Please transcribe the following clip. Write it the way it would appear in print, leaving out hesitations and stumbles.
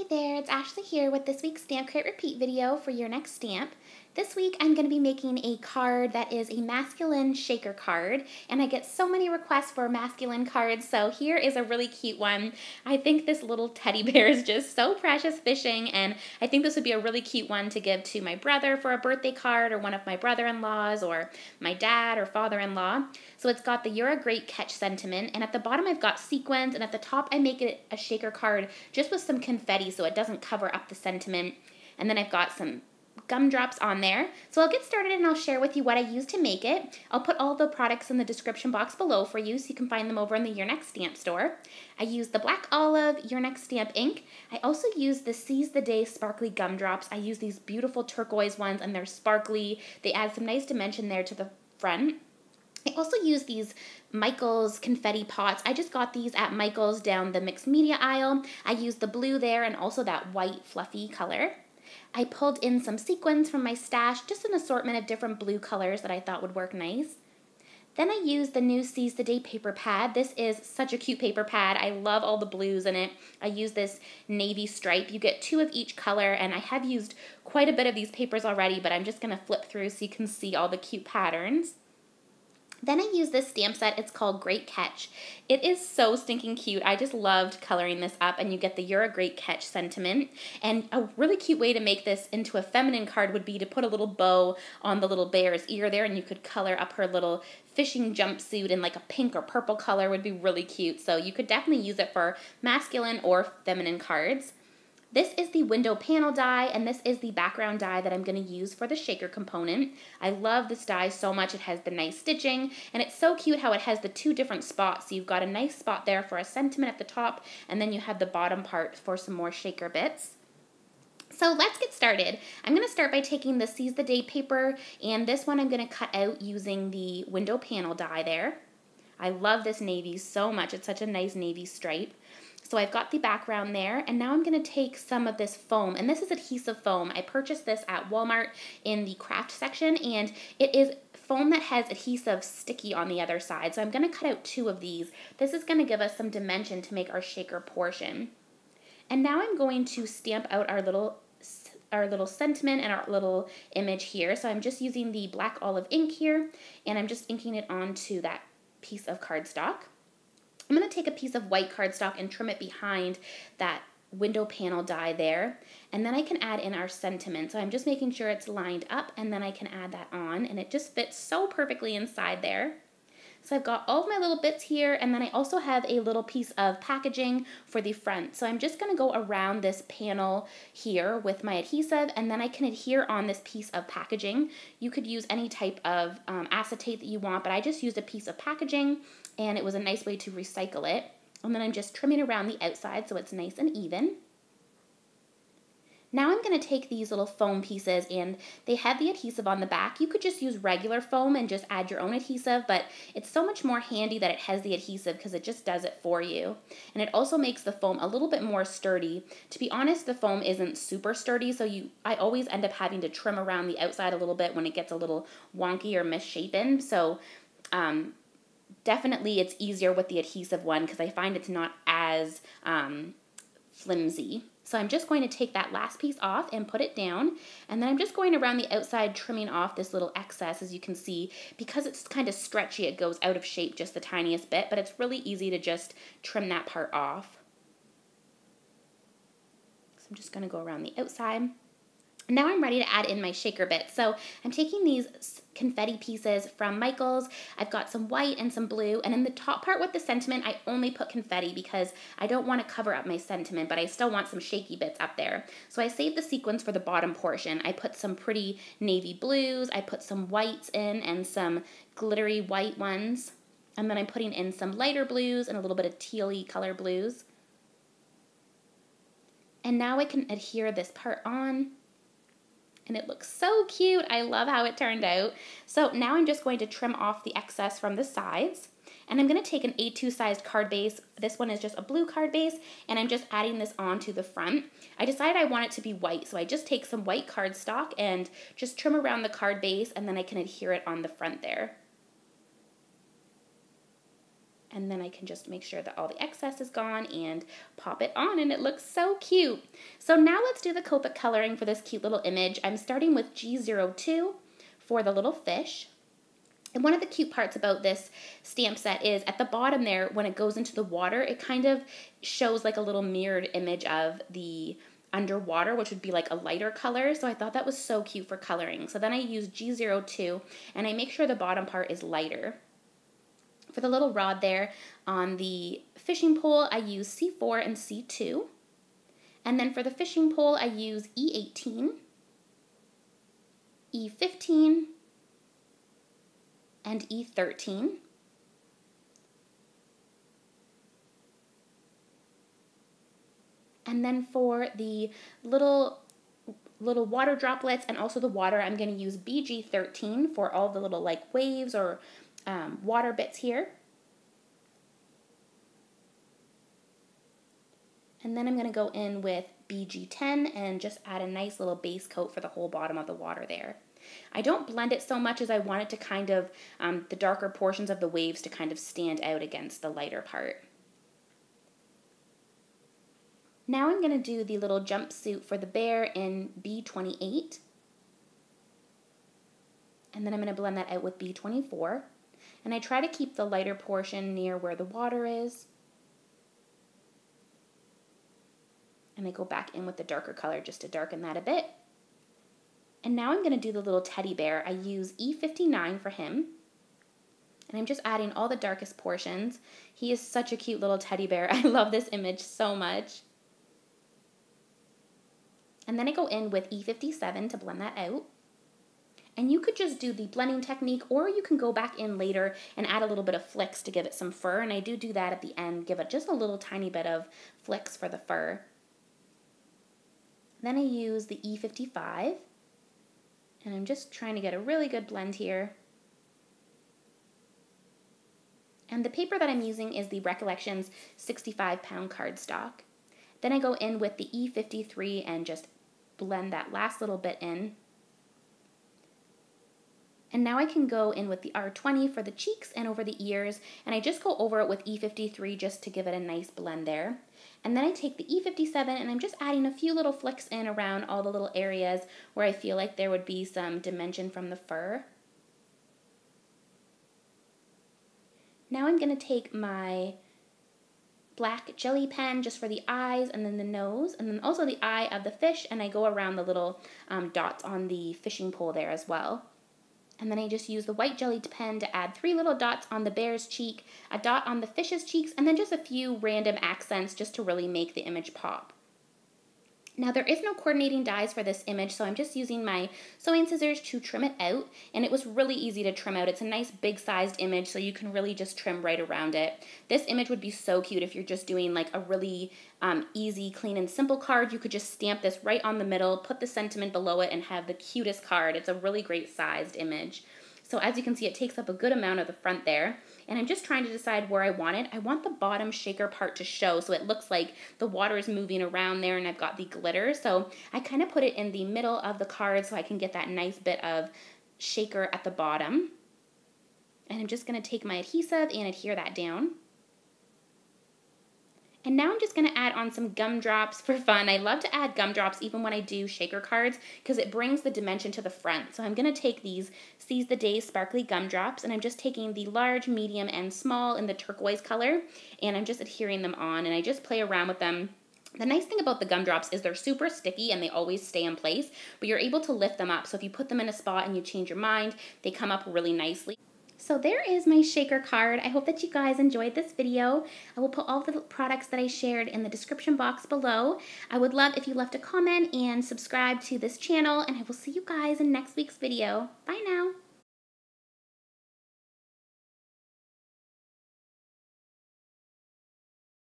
there, it's Ashley here with this week's Stamp Crate Repeat video for your next stamp. This week I'm going to be making a card that is a masculine shaker card, and I get so many requests for masculine cards, so here is a really cute one. I think this little teddy bear is just so precious fishing, and I think this would be a really cute one to give to my brother for a birthday card, or one of my brother-in-laws, or my dad or father-in-law. So it's got the "You're a Great Catch" sentiment, and at the bottom I've got sequins, and at the top I make it a shaker card just with some confetti so it doesn't cover up the sentiment. And then I've got some gumdrops on there. So I'll get started and I'll share with you what I used to make it. I'll put all the products in the description box below for you so you can find them over in the Your Next Stamp store. I used the Black Olive Your Next Stamp ink. I also used the Seize the Day sparkly gumdrops. I use these beautiful turquoise ones and they're sparkly. They add some nice dimension there to the front. I also use these Michaels confetti pots. I just got these at Michaels down the mixed media aisle. I used the blue there and also that white fluffy color. I pulled in some sequins from my stash, just an assortment of different blue colors that I thought would work nice. Then I used the new Seize the Day paper pad. This is such a cute paper pad. I love all the blues in it. I use this navy stripe. You get 2 of each color, and I have used quite a bit of these papers already, but I'm just going to flip through so you can see all the cute patterns. Then I use this stamp set. It's called Great Catch. It is so stinking cute. I just loved coloring this up, and you get the "You're a Great Catch" sentiment. And a really cute way to make this into a feminine card would be to put a little bow on the little bear's ear there, and you could color up her little fishing jumpsuit in like a pink or purple color. Would be really cute. So you could definitely use it for masculine or feminine cards. This is the window panel die, and this is the background die that I'm going to use for the shaker component. I love this die so much. It has the nice stitching, and it's so cute how it has the 2 different spots. So you've got a nice spot there for a sentiment at the top, and then you have the bottom part for some more shaker bits. So let's get started. I'm going to start by taking the Seize the Day paper, and this one I'm going to cut out using the window panel die there. I love this navy so much. It's such a nice navy stripe. So I've got the background there, and now I'm going to take some of this foam, and this is adhesive foam. I purchased this at Walmart in the craft section, and it is foam that has adhesive sticky on the other side. So I'm going to cut out 2 of these. This is going to give us some dimension to make our shaker portion. And now I'm going to stamp out our little sentiment and our little image here. So I'm just using the Black Olive ink here, and I'm just inking it onto that piece of cardstock. I'm going to take a piece of white cardstock and trim it behind that window panel die there, and then I can add in our sentiment. So I'm just making sure it's lined up, and then I can add that on, and it just fits so perfectly inside there. So I've got all of my little bits here, and then I also have a little piece of packaging for the front. So I'm just going to go around this panel here with my adhesive, and then I can adhere on this piece of packaging. You could use any type of acetate that you want, but I just used a piece of packaging, and it was a nice way to recycle it. And then I'm just trimming around the outside so it's nice and even. Now I'm going to take these little foam pieces, and they have the adhesive on the back. You could just use regular foam and just add your own adhesive, but it's so much more handy that it has the adhesive because it just does it for you. And it also makes the foam a little bit more sturdy. To be honest, the foam isn't super sturdy, so I always end up having to trim around the outside a little bit when it gets a little wonky or misshapen. So definitely it's easier with the adhesive one because I find it's not as flimsy. So I'm just going to take that last piece off and put it down, and then I'm just going around the outside trimming off this little excess. As you can see, because it's kind of stretchy, it goes out of shape just the tiniest bit, but it's really easy to just trim that part off. So I'm just going to go around the outside. Now I'm ready to add in my shaker bits. So I'm taking these confetti pieces from Michaels. I've got some white and some blue, and in the top part with the sentiment, I only put confetti because I don't want to cover up my sentiment, but I still want some shaky bits up there. So I saved the sequins for the bottom portion. I put some pretty navy blues, I put some whites in and some glittery white ones, and then I'm putting in some lighter blues and a little bit of tealy color blues. And now I can adhere this part on. And it looks so cute. I love how it turned out. So now I'm just going to trim off the excess from the sides. And I'm going to take an A2 sized card base. This one is just a blue card base, and I'm just adding this onto the front. I decided I want it to be white, so I just take some white cardstock and just trim around the card base, and then I can adhere it on the front there. And then I can just make sure that all the excess is gone and pop it on, and it looks so cute. So now let's do the Copic coloring for this cute little image. I'm starting with G02 for the little fish. And one of the cute parts about this stamp set is at the bottom there, when it goes into the water, it kind of shows like a little mirrored image of the underwater, which would be like a lighter color. So I thought that was so cute for coloring. So then I use G02 and I make sure the bottom part is lighter. For the little rod there on the fishing pole, I use C4 and C2. And then for the fishing pole, I use E18, E15, and E13. And then for the little water droplets and also the water, I'm going to use BG13 for all the little like waves or water bits here. And then I'm going to go in with BG10 and just add a nice little base coat for the whole bottom of the water there. I don't blend it so much as I want it to kind of, the darker portions of the waves to kind of stand out against the lighter part. Now I'm going to do the little jumpsuit for the bear in B28. And then I'm going to blend that out with B24. And I try to keep the lighter portion near where the water is. And I go back in with the darker color just to darken that a bit. And now I'm going to do the little teddy bear. I use E59 for him. And I'm just adding all the darkest portions. He is such a cute little teddy bear. I love this image so much. And then I go in with E57 to blend that out. And you could just do the blending technique, or you can go back in later and add a little bit of flicks to give it some fur. And I do that at the end, give it just a little tiny bit of flicks for the fur. Then I use the E55. And I'm just trying to get a really good blend here. And the paper that I'm using is the Recollections 65-pound cardstock. Then I go in with the E53 and just blend that last little bit in. And now I can go in with the R20 for the cheeks and over the ears, and I just go over it with E53 just to give it a nice blend there. And then I take the E57 and I'm just adding a few little flicks in around all the little areas where I feel like there would be some dimension from the fur. Now I'm going to take my black jelly pen just for the eyes and then the nose and then also the eye of the fish, and I go around the little dots on the fishing pole there as well. And then I just use the white jelly pen to add 3 little dots on the bear's cheek, a dot on the fish's cheeks, and then just a few random accents just to really make the image pop. Now there is no coordinating dies for this image, so I'm just using my sewing scissors to trim it out, and it was really easy to trim out. It's a nice big sized image, so you can really just trim right around it. This image would be so cute if you're just doing like a really easy, clean, and simple card. You could just stamp this right on the middle, put the sentiment below it, and have the cutest card. It's a really great sized image. So as you can see, it takes up a good amount of the front there. And I'm just trying to decide where I want it. I want the bottom shaker part to show, so it looks like the water is moving around there and I've got the glitter. So I kind of put it in the middle of the card so I can get that nice bit of shaker at the bottom. And I'm just going to take my adhesive and adhere that down. And now I'm just going to add on some gumdrops for fun. I love to add gumdrops even when I do shaker cards because it brings the dimension to the front. So I'm going to take these Seize the Day sparkly gumdrops, and I'm just taking the large, medium, and small in the turquoise color, and I'm just adhering them on, and I just play around with them. The nice thing about the gumdrops is they're super sticky and they always stay in place, but you're able to lift them up. So if you put them in a spot and you change your mind, they come up really nicely. So there is my shaker card. I hope that you guys enjoyed this video. I will put all the products that I shared in the description box below. I would love if you left a comment and subscribe to this channel, and I will see you guys in next week's video. Bye now.